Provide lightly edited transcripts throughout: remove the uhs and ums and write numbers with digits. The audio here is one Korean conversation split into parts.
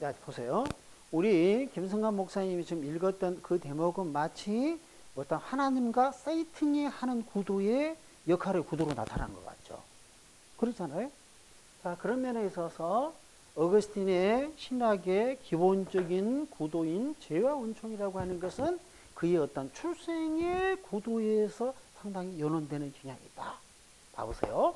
자, 보세요. 우리 김성관 목사님이 지금 읽었던 그 대목은 마치 어떤 하나님과 세이팅이 하는 구도의 역할의 구도로 나타난 것 같죠. 그렇잖아요. 자, 그런 면에 있어서 어거스틴의 신학의 기본적인 구도인 죄와 은총이라고 하는 것은 그의 어떤 출생의 구도에서 상당히 연원되는 경향이 있다. 봐보세요.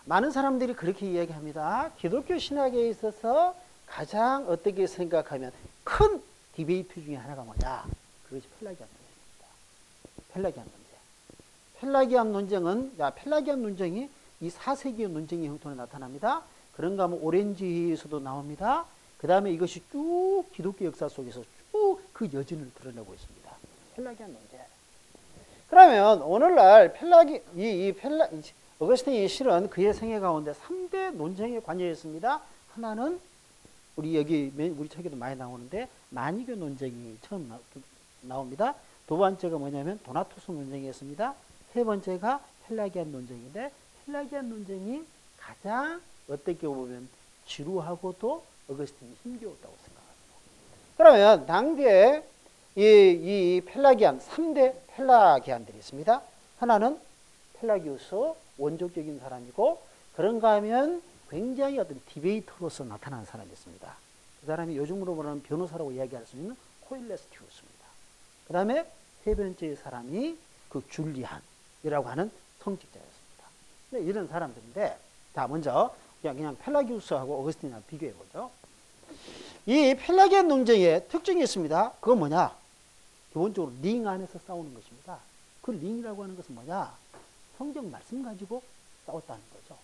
많은 사람들이 그렇게 이야기합니다. 기독교 신학에 있어서 가장 어떻게 생각하면 큰 디베이트 중에 하나가 뭐냐? 그것이 펠라기안 논쟁입니다. 펠라기안 논쟁. 펠라기안 논쟁은, 펠라기안 논쟁이 이 4세기의 논쟁의 형태로 나타납니다. 그런가 하면 오렌지에서도 나옵니다. 그 다음에 이것이 쭉 기독교 역사 속에서 쭉 그 여진을 드러내고 있습니다. 펠라기안 논쟁. 그러면 오늘날 어거스틴이 실은 그의 생애 가운데 3대 논쟁의 관여였습니다. 하나는 우리 책에도 많이 나오는데 마니교 논쟁이 처음 나옵니다. 두 번째가 뭐냐면 도나투스 논쟁이었습니다. 세 번째가 펠라기안 논쟁인데 펠라기안 논쟁이 가장 어떻게 보면 지루하고도 어거스틴이 힘겨웠다고 생각합니다. 그러면 당대에 이 펠라기안 3대 펠라기안들이 있습니다. 하나는 펠라기우스 원조적인 사람이고 그런가 하면 굉장히 어떤 디베이터로서 나타나는 사람이었습니다. 그 사람이 요즘으로 말하면 변호사라고 이야기할 수 있는 코일레스티우스입니다. 그 다음에 세 번째 사람이 그 줄리안이라고 하는 성직자였습니다. 네, 이런 사람들인데 자 먼저 그냥 펠라기우스하고 어거스틴이랑 비교해 보죠. 이 펠라기안 논쟁의 특징이 있습니다. 그건 뭐냐? 기본적으로 링 안에서 싸우는 것입니다. 그 링이라고 하는 것은 뭐냐? 성경 말씀 가지고 싸웠다는 거죠.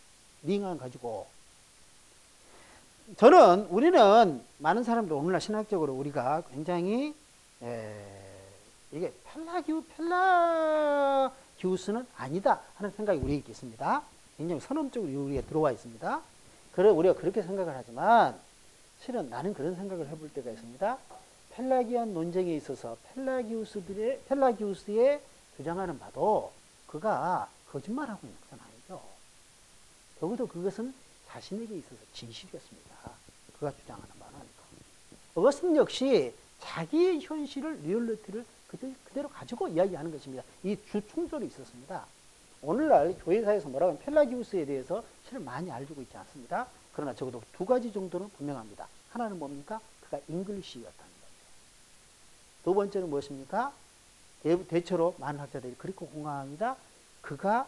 링 안 가지고. 우리는 많은 사람들 오늘날 신학적으로 우리가 굉장히 이게 펠라기우스는 아니다 하는 생각이 우리에게 있습니다. 굉장히 선언적으로 우리가 들어와 있습니다. 우리가 그렇게 생각을 하지만 실은 나는 그런 생각을 해볼 때가 있습니다. 펠라기안 논쟁에 있어서 펠라기우스의 주장하는 바도 그가 거짓말하고 있는 것은 아니죠. 적어도 그것은 자신에게 있어서 진실이었습니다. 그가 주장하는 바는. 어거스틴 역시 자기의 현실을, 리얼리티를 그대로 가지고 이야기하는 것입니다. 이 주 충돌이 있었습니다. 오늘날 교회사에서 뭐라고 하면 펠라기우스에 대해서 실은 많이 알고 있지 않습니다. 그러나 적어도 두 가지 정도는 분명합니다. 하나는 뭡니까? 그가 잉글리시였다는 거죠. 두 번째는 무엇입니까? 대체로 많은 학자들이 그렇게 공감합니다. 그가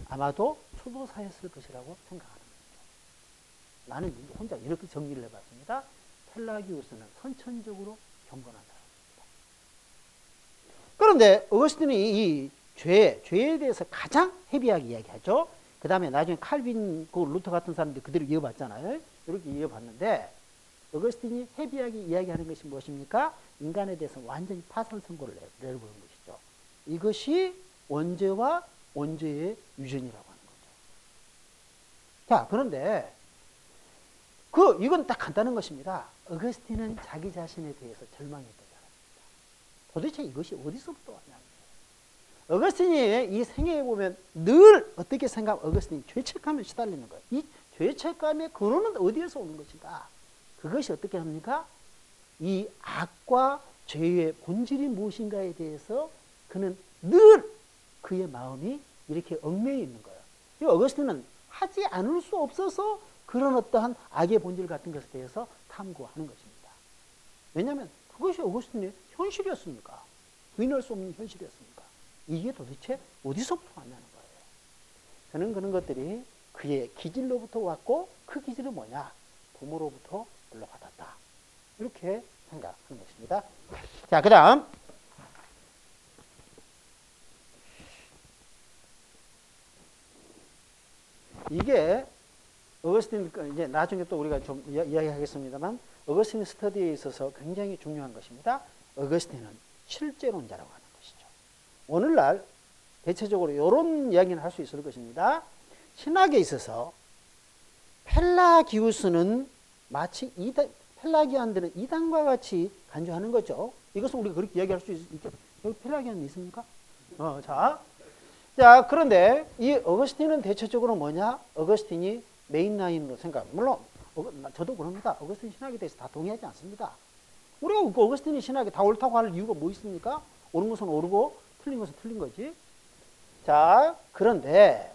아마도 초도사였을 것이라고 생각하는 거죠. 나는 혼자 이렇게 정리를 해봤습니다. 펠라기우스는 선천적으로 경건한 사람입니다. 그런데 어거스틴이 이 죄에 대해서 가장 헤비하게 이야기하죠. 그 다음에 나중에 칼빈, 루터 같은 사람들이 그대로 이어봤잖아요. 이렇게 이어봤는데 어거스틴이 헤비하게 이야기하는 것이 무엇입니까? 인간에 대해서 완전히 파산 선고를 내려보는 것이죠. 이것이 원죄와 원죄의 유전이라고 하는 거죠. 자, 그런데 이건 딱 간단한 것입니다. 어거스틴은 자기 자신에 대해서 절망했던 사람입니다. 도대체 이것이 어디서부터 왔냐? 어거스틴이 이 생애에 보면 늘 어떻게 생각하면 어거스틴이 죄책감에 시달리는 거예요. 이 죄책감의 근원은 어디에서 오는 것인가? 그것이 어떻게 합니까? 이 악과 죄의 본질이 무엇인가에 대해서 그는 늘 그의 마음이 이렇게 얽매여 있는 거예요. 이 어거스틴은 하지 않을 수 없어서 그런 어떠한 악의 본질 같은 것에 대해서 탐구하는 것입니다. 왜냐하면 그것이 어거스틴의 현실이었으니까. 부인할 수 없는 현실이었으니까. 이게 도대체 어디서부터 왔냐는 거예요. 저는 그런 것들이 그의 기질로부터 왔고 그 기질은 뭐냐? 부모로부터 물려받았다. 이렇게 생각하는 것입니다. 자, 그 다음 이게 어거스틴 이제 나중에 또 우리가 좀 이야기하겠습니다만 어거스틴 스터디에 있어서 굉장히 중요한 것입니다. 어거스틴은 실제론자라고 하는 것이죠. 오늘날 대체적으로 이런 이야기는 할 수 있을 것입니다. 신학에 있어서 펠라기우스는 마치 펠라기안들은 이단과 같이 간주하는 거죠. 이것은 우리가 그렇게 이야기할 수 있겠죠. 여기 펠라기안이 있습니까? 자, 그런데 이 어거스틴은 대체적으로 뭐냐? 어거스틴이 메인 라인으로 생각. 물론 저도 그럽니다. 어거스틴 신학에 대해서 다 동의하지 않습니다. 우리가 그 어거스틴의 신학이 다 옳다고 할 이유가 뭐 있습니까? 옳은 것은 옳고 틀린 것은 틀린 거지. 자, 그런데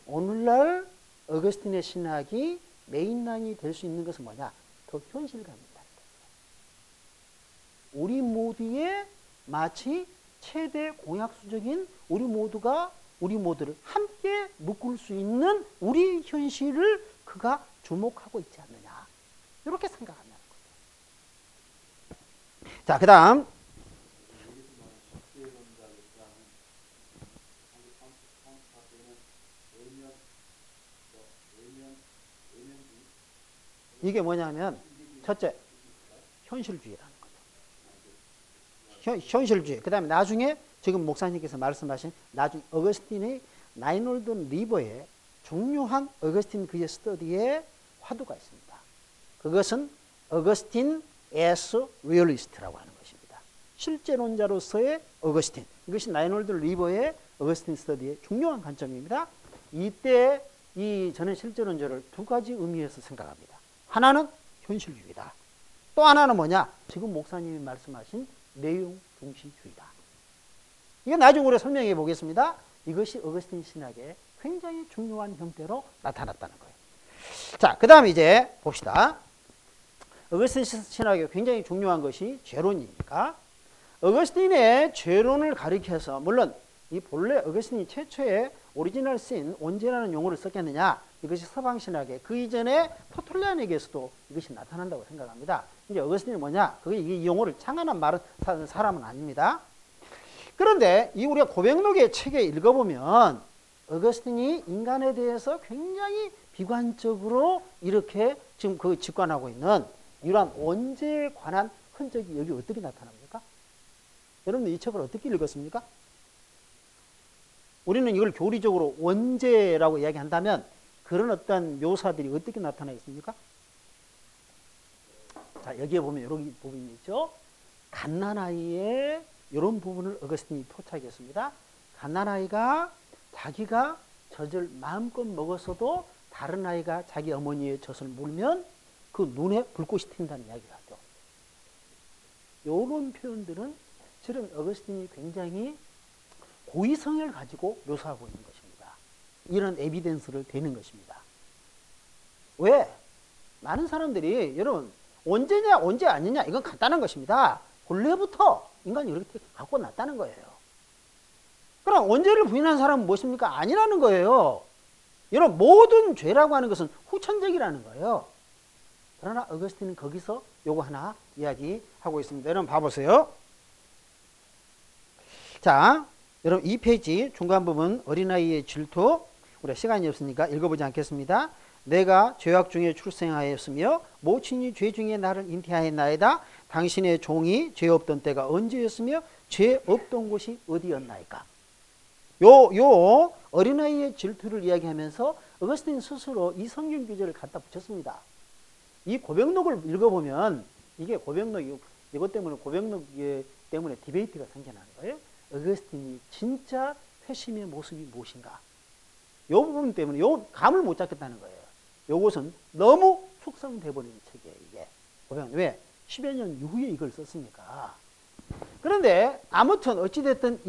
오늘날 어거스틴의 신학이 메인라인이 될 수 있는 것은 뭐냐? 더 현실감이다. 우리 모두의 마치 최대 공약수적인 우리 모두가 우리 모두를 함께 묶을 수 있는 우리 현실을 그가 주목하고 있지 않느냐. 이렇게 생각한다는 거죠. 자, 그 다음. 이게 뭐냐면 첫째, 현실주의라는 거죠. 현실주의. 그 다음에 나중에 지금 목사님께서 말씀하신 나중에 어거스틴의 라이놀드 리버의 중요한 어거스틴 그의 스터디의 화두가 있습니다. 그것은 어거스틴 as realist라고 하는 것입니다. 실제론자로서의 어거스틴. 이것이 라이놀드 리버의 어거스틴 스터디의 중요한 관점입니다. 이때 저는 실제론자를 두 가지 의미에서 생각합니다. 하나는 현실주의다. 또 하나는 뭐냐? 지금 목사님이 말씀하신 내용 중심주의다. 이거 나중에 우리가 설명해 보겠습니다. 이것이 어거스틴 신학의 굉장히 중요한 형태로 나타났다는 거예요. 자, 그 다음에 이제 봅시다. 어거스틴 신학의 굉장히 중요한 것이 죄론이니까 어거스틴의 죄론을 가리켜서 물론 이 본래 어거스틴이 최초의 오리지널 신, 온제라는 용어를 썼겠느냐? 이것이 서방신학의 그 이전에 터툴리안에게서도 이것이 나타난다고 생각합니다. 이제 어거스틴이 뭐냐? 그게 이 용어를 창안한 사람은 아닙니다. 그런데 이 우리가 고백록의 책에 읽어보면 어거스틴이 인간에 대해서 굉장히 비관적으로 이렇게 지금 그 직관하고 있는 이러한 원죄에 관한 흔적이 여기 어떻게 나타납니까? 여러분들 이 책을 어떻게 읽었습니까? 우리는 이걸 교리적으로 원죄라고 이야기한다면 그런 어떤 묘사들이 어떻게 나타나 있습니까? 자, 여기에 보면 이런 부분이 있죠. 갓난아이의 이런 부분을 어거스틴이 포착했습니다. 갓난아이가 자기가 젖을 마음껏 먹었어도 다른 아이가 자기 어머니의 젖을 물면 그 눈에 불꽃이 튄다는 이야기를 하죠. 이런 표현들은 실은 어거스틴이 굉장히 고의성을 가지고 묘사하고 있는 것입니다. 이런 에비던스를 대는 것입니다. 왜? 많은 사람들이 여러분 언제냐 언제 아니냐 이건 간단한 것입니다. 본래부터 인간이 이렇게 갖고 났다는 거예요. 그럼 언제를 부인하는 사람은 무엇입니까? 아니라는 거예요. 여러분 모든 죄라고 하는 것은 후천적이라는 거예요. 그러나 어거스틴은 거기서 요거 하나 이야기하고 있습니다. 여러분 봐보세요. 자, 여러분 이 페이지 중간 부분 어린아이의 질투 우리가 시간이 없으니까 읽어보지 않겠습니다. 내가 죄악 중에 출생하였으며 모친이 죄 중에 나를 잉태하였나이다. 당신의 종이 죄 없던 때가 언제였으며 죄 없던 곳이 어디였나이까. 요 어린아이의 질투를 이야기하면서 어거스틴 스스로 이 성경 구절을 갖다 붙였습니다. 이 고백록을 읽어보면 이게 고백록이 이것 때문에 고백록 때문에 디베이트가 생겨나는 거예요. 어거스틴이 진짜 회심의 모습이 무엇인가? 요 부분 때문에 요 감을 못 잡겠다는 거예요. 요것은 너무 숙성돼 버린 책이에요. 이게 보면 왜 10여 년 이후에 이걸 썼습니까? 그런데 아무튼 어찌됐든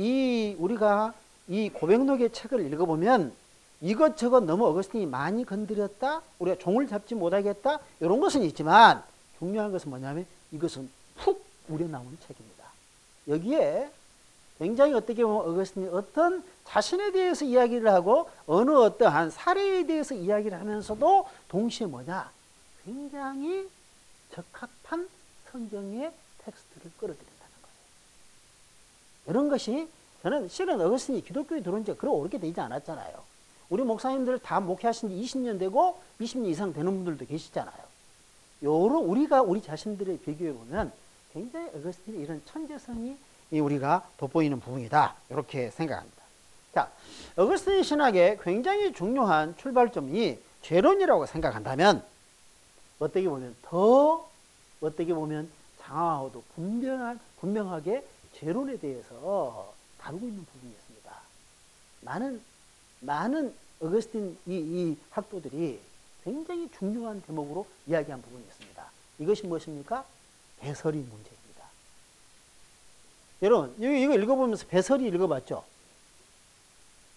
우리가 이 고백록의 책을 읽어보면 이것저것 너무 어거스틴이 많이 건드렸다, 우리가 종을 잡지 못하겠다 이런 것은 있지만 중요한 것은 뭐냐면 이것은 푹 우려나오는 책입니다. 여기에 굉장히 어떻게 보면 어거스틴이 어떤 자신에 대해서 이야기를 하고 어느 어떠한 사례에 대해서 이야기를 하면서도 동시에 뭐냐 굉장히 적합한 성경의 텍스트를 끌어들인다는 거예요. 이런 것이 저는 실은 어거스틴이 기독교에 들어온 지가 그렇게 오래 되지 않았잖아요. 우리 목사님들 다 목회하신 지 20년 되고 20년 이상 되는 분들도 계시잖아요. 우리가 우리 자신들의 비교해 보면 굉장히 어거스틴의 이런 천재성이 우리가 돋보이는 부분이다. 이렇게 생각합니다. 자, 어거스틴 신학의 굉장히 중요한 출발점이 죄론이라고 생각한다면 어떻게 보면 장황하고도 분명하게 죄론에 대해서 다루고 있는 부분이 있습니다. 많은 어거스틴 이 학도들이 굉장히 중요한 대목으로 이야기한 부분이 있습니다. 이것이 무엇입니까? 배설이 문제입니다. 여러분, 이거 읽어보면서 배설이 읽어봤죠?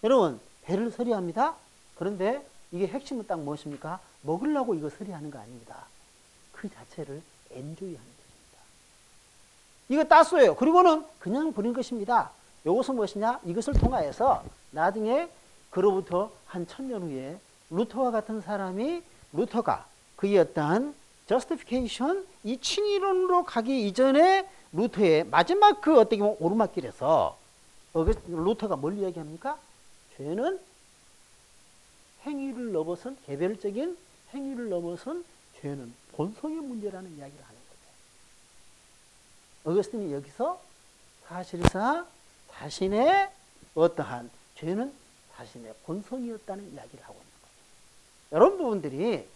여러분, 배를 서리합니다. 그런데 이게 핵심은 딱 무엇입니까? 먹으려고 이거 서리하는 거 아닙니다. 그 자체를 엔조이하는 것입니다. 이거 땄어요. 그리고는 그냥 버린 것입니다. 이것은 무엇이냐? 이것을 통하여서 나중에 그로부터 한 1000년 후에 루터와 같은 사람이 루터가 그의 어떤 justification, 이 칭의론으로 가기 이전에 루터의 마지막 그 어떻게 보면 오르막길에서 루터가 뭘 이야기합니까? 죄는 행위를 넘어선 개별적인 행위를 넘어선 죄는 본성의 문제라는 이야기를 하는 거죠. 어거스틴이 여기서 사실상 자신의 어떠한 죄는 자신의 본성이었다는 이야기를 하고 있는 거죠. 이런 부분들이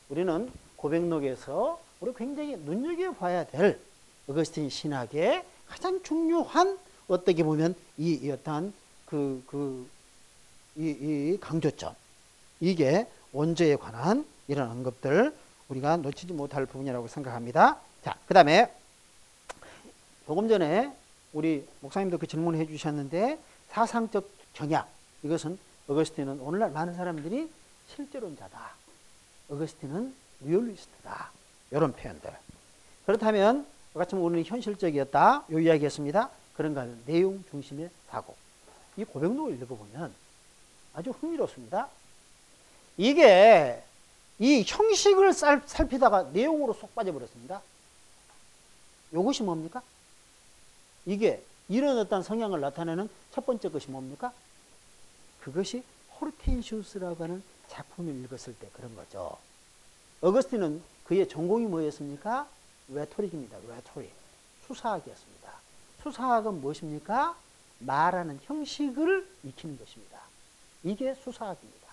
우리는 고백록에서 우리 굉장히 눈여겨봐야 될 어거스틴 신학의 가장 중요한 어떻게 보면 이 어떠한 이 강조점, 이게 원죄에 관한 이런 언급들 우리가 놓치지 못할 부분이라고 생각합니다. 자, 그 다음에 조금 전에 우리 목사님도 그 질문을 해주셨는데 사상적 정약, 이것은 어거스틴은 오늘날 많은 사람들이 실제론자다, 어거스틴은 리얼리스트다, 이런 표현들. 그렇다면 같이 우리는 현실적이었다, 요 이야기했습니다. 그런가 하면 내용 중심의 사고. 이 고백록을 읽어보면 아주 흥미롭습니다. 이게 이 형식을 살피다가 내용으로 쏙 빠져버렸습니다. 이것이 뭡니까? 이게 이런 어떤 성향을 나타내는 첫 번째 것이 뭡니까? 그것이 호르텐시우스라고 하는 작품을 읽었을 때 그런 거죠. 어거스틴은 그의 전공이 뭐였습니까? 레토릭입니다. 레토릭. 수사학이었습니다. 수사학은 무엇입니까? 말하는 형식을 익히는 것입니다. 이게 수사학입니다.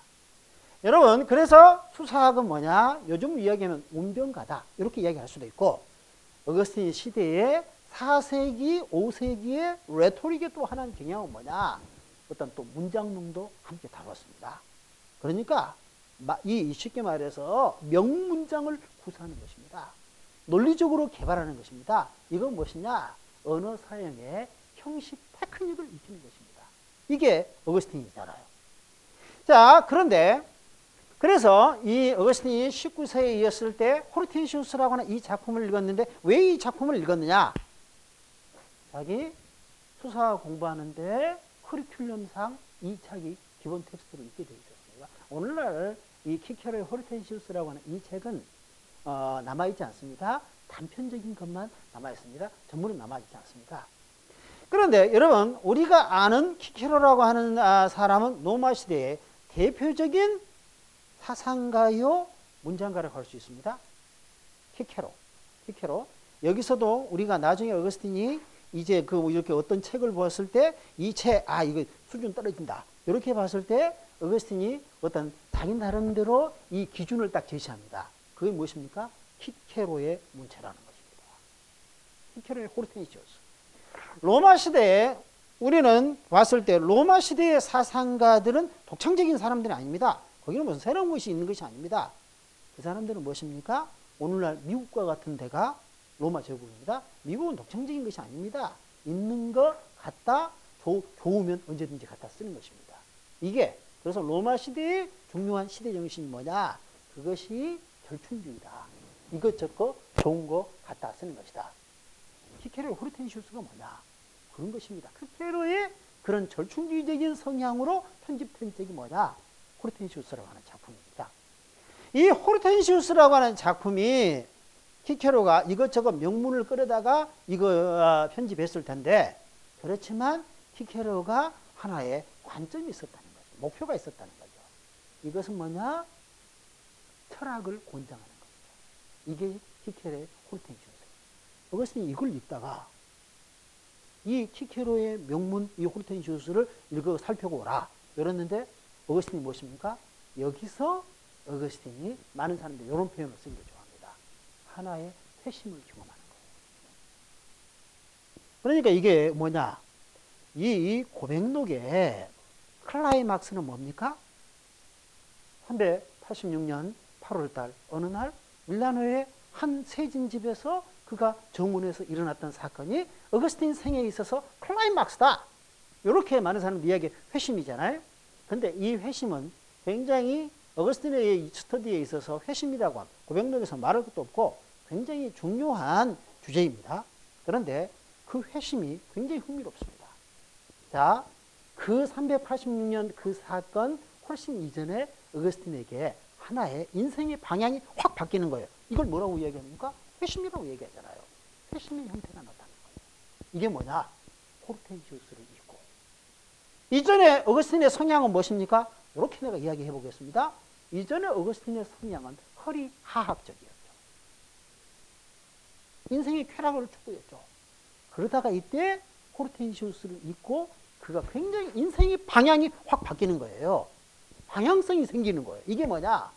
여러분, 그래서 수사학은 뭐냐? 요즘 이야기하면 운변가다, 이렇게 이야기할 수도 있고, 어거스틴 시대에 4세기, 5세기의 레토릭의 또 하나의 경향은 뭐냐? 어떤 또 문장론도 함께 다뤘습니다. 그러니까 쉽게 말해서 명문장을 구사하는 것입니다. 논리적으로 개발하는 것입니다. 이건 무엇이냐? 언어 사용의 형식 테크닉을 익히는 것입니다. 이게 어거스틴이잖아요. 자, 그런데 그래서 이 어거스틴이 19세에 이었을 때 호르텐시우스라고 하는 이 작품을 읽었는데 왜 이 작품을 읽었느냐? 자기 수사 공부하는데 커리큘럼상 이 책이 기본 텍스트로 있게 되어 있었습니다. 오늘날 이 키케로의 호르텐시우스라고 하는 이 책은 남아있지 않습니다. 단편적인 것만 남아있습니다. 전문은 남아있지 않습니다. 그런데 여러분, 우리가 아는 키케로라고 하는 사람은 로마 시대의 대표적인 사상가요, 문장가라고 할 수 있습니다. 키케로. 여기서도 우리가 나중에 어거스틴이 이제 이렇게 어떤 책을 보았을 때 이 책, 이거 수준 떨어진다, 이렇게 봤을 때 어거스틴이 어떤 자기 나름대로 이 기준을 딱 제시합니다. 그게 무엇입니까? 키케로의 문체라는 것입니다. 키케로의 호르텐시우스. 로마 시대에 우리는 봤을 때 로마 시대의 사상가들은 독창적인 사람들이 아닙니다. 거기는 무슨 새로운 것이 있는 것이 아닙니다. 그 사람들은 무엇입니까? 오늘날 미국과 같은 데가 로마 제국입니다. 미국은 독창적인 것이 아닙니다. 있는 거 갖다 좋으면 언제든지 갖다 쓰는 것입니다. 이게 그래서 로마 시대의 중요한 시대 정신이 뭐냐? 그것이 절충주의다. 이것저것 좋은 거 갖다 쓰는 것이다. 키케로의 호르텐시우스가 뭐냐? 그런 것입니다. 키케로의 그런 절충주의적인 성향으로 편집된 책이 뭐냐? 호르텐시우스라고 하는 작품입니다. 이 호르텐시우스라고 하는 작품이 키케로가 이것저것 명문을 끌어다가 이거 편집했을 텐데, 그렇지만 키케로가 하나의 관점이 있었다는 거죠. 목표가 있었다는 거죠. 이것은 뭐냐? 철학을 권장하는 겁니다. 이게 키케로의 호르텐시우스. 어거스틴이 이걸 읽다가 이 키케로의 명문 이 호르텐시우스를 읽어 살펴보라 이랬는데, 어거스틴이 무엇입니까? 여기서 어거스틴이 많은 사람들이 이런 표현을 쓰는 걸 좋아합니다. 하나의 회심을 경험하는 거예요. 그러니까 이게 뭐냐? 이 고백록의 클라이막스는 뭡니까? 386년 8월달 어느 날 밀라노의 한 세진집에서 그가 정문에서 일어났던 사건이 어거스틴 생애에 있어서 클라이막스다. 이렇게 많은 사람들이 이야기 회심이잖아요. 근데 이 회심은 굉장히 어거스틴의 스터디에 있어서 회심이라고 하면 고백록에서 말할 것도 없고 굉장히 중요한 주제입니다. 그런데 그 회심이 굉장히 흥미롭습니다. 자, 그 386년 그 사건 훨씬 이전에 어거스틴에게 하나의 인생의 방향이 확 바뀌는 거예요. 이걸 뭐라고 이야기합니까? 회심이라고 얘기하잖아요. 회심의 형태가 나타나는 거예요. 이게 뭐냐? 호르텐시우스를 읽고. 이전에 어거스틴의 성향은 무엇입니까? 이렇게 내가 이야기해 보겠습니다. 이전에 어거스틴의 성향은 허리하학적이었죠. 인생의 쾌락을 추구했죠. 그러다가 이때 호르텐시우스를 읽고 그가 굉장히 인생의 방향이 확 바뀌는 거예요. 방향성이 생기는 거예요. 이게 뭐냐?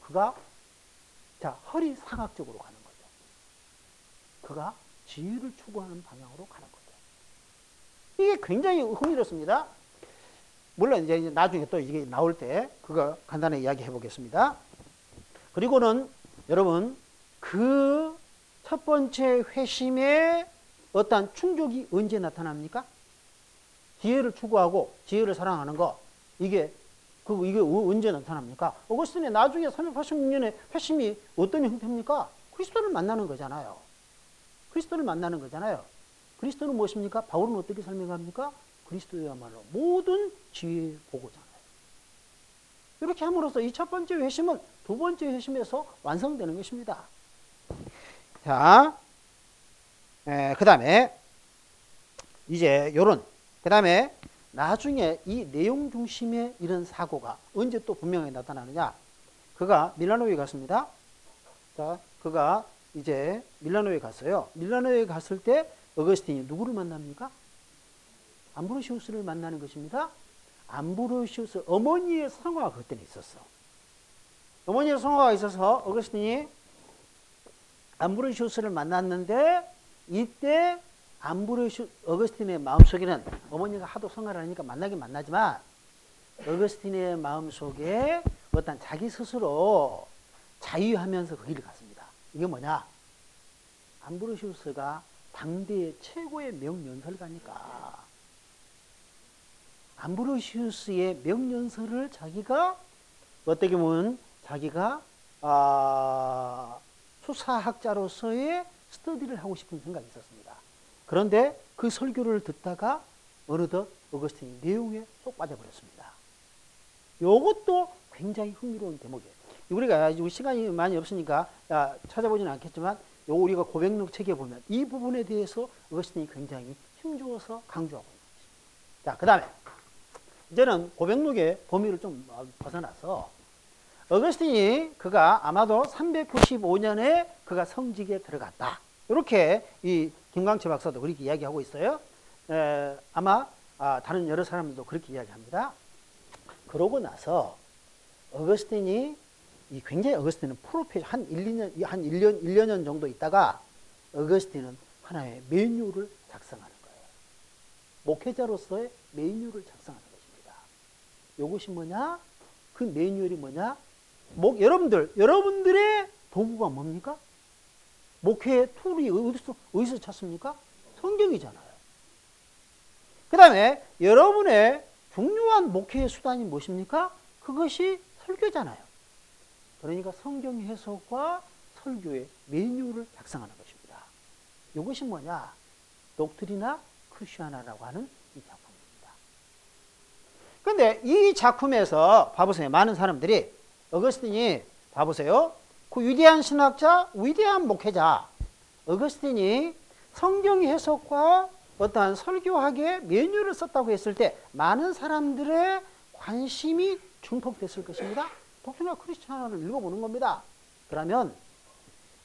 그가 허리상학적으로 가는 거죠. 그가 지혜를 추구하는 방향으로 가는 거죠. 이게 굉장히 흥미롭습니다. 물론 이제 나중에 또 이게 나올 때 그거 간단히 이야기해 보겠습니다. 그리고는 여러분 그 첫 번째 회심의 어떤 충족이 언제 나타납니까? 지혜를 추구하고 지혜를 사랑하는 거 이게 언제 나타납니까? 어거스틴의 나중에 386년에 회심이 어떤 형태입니까? 그리스도를 만나는 거잖아요. 그리스도를 만나는 거잖아요. 그리스도는 무엇입니까? 바울은 어떻게 설명합니까? 그리스도야말로 모든 지혜의 보고잖아요. 이렇게 함으로써 이 첫 번째 회심은 두 번째 회심에서 완성되는 것입니다. 자, 그 다음에 이제 그 다음에 나중에 이 내용 중심의 이런 사고가 언제 또 분명히 나타나느냐? 그가 밀라노에 갔습니다. 자, 그가 이제 밀라노에 갔어요. 밀라노에 갔을 때 어거스틴이 누구를 만납니까? 암브로시우스를 만나는 것입니다. 암브로시우스 어머니의 성화가 그때 있었어. 어머니의 성화가 있어서 어거스틴이 암브로시우스를 만났는데 이때 어거스틴의 마음속에는 어머니가 하도 성화를 하니까 만나긴 만나지만 어거스틴의 마음속에 어떤 자기 스스로 자유하면서 그 길을 갔습니다. 이게 뭐냐? 암브로시우스가 당대의 최고의 명연설가니까 암브로시우스의 명연설을 자기가 어떻게 보면 자기가 수사학자로서의 스터디를 하고 싶은 생각이 있었습니다. 그런데 그 설교를 듣다가 어느덧 어거스틴이 내용에 쏙 빠져버렸습니다. 이것도 굉장히 흥미로운 대목이에요. 우리가 시간이 많이 없으니까 찾아보지는 않겠지만 우리가 고백록 책에 보면 이 부분에 대해서 어거스틴이 굉장히 힘주어서 강조하고 있는 것입니다. 자, 그 다음에 이제는 고백록의 범위를 좀 벗어나서 어거스틴이 그가 아마도 395년에 그가 성직에 들어갔다. 이렇게 이 김광철 박사도 그렇게 이야기하고 있어요. 아마 다른 여러 사람들도 그렇게 이야기합니다. 그러고 나서 어거스틴은 프로페셔 한 1년 정도 있다가 어거스틴은 하나의 매뉴얼을 작성하는 거예요. 목회자로서의 매뉴얼을 작성하는 것입니다. 이것이 뭐냐? 그 매뉴얼이 뭐냐? 여러분들의 도구가 뭡니까? 목회의 툴이 어디서 찾습니까? 성경이잖아요. 그 다음에 여러분의 중요한 목회의 수단이 무엇입니까? 그것이 설교잖아요. 그러니까 성경 해석과 설교의 매뉴얼을 작성하는 것입니다. 이것이 뭐냐? 독트리나 크리스티아나라고 하는 이 작품입니다. 그런데 이 작품에서 봐보세요. 많은 사람들이 어거스틴이 봐보세요. 그 위대한 신학자, 위대한 목회자 어거스틴이 성경 해석과 어떠한 설교학의 매뉴얼을 썼다고 했을 때 많은 사람들의 관심이 증폭됐을 것입니다. 독트리나 크리스티아나를 읽어보는 겁니다. 그러면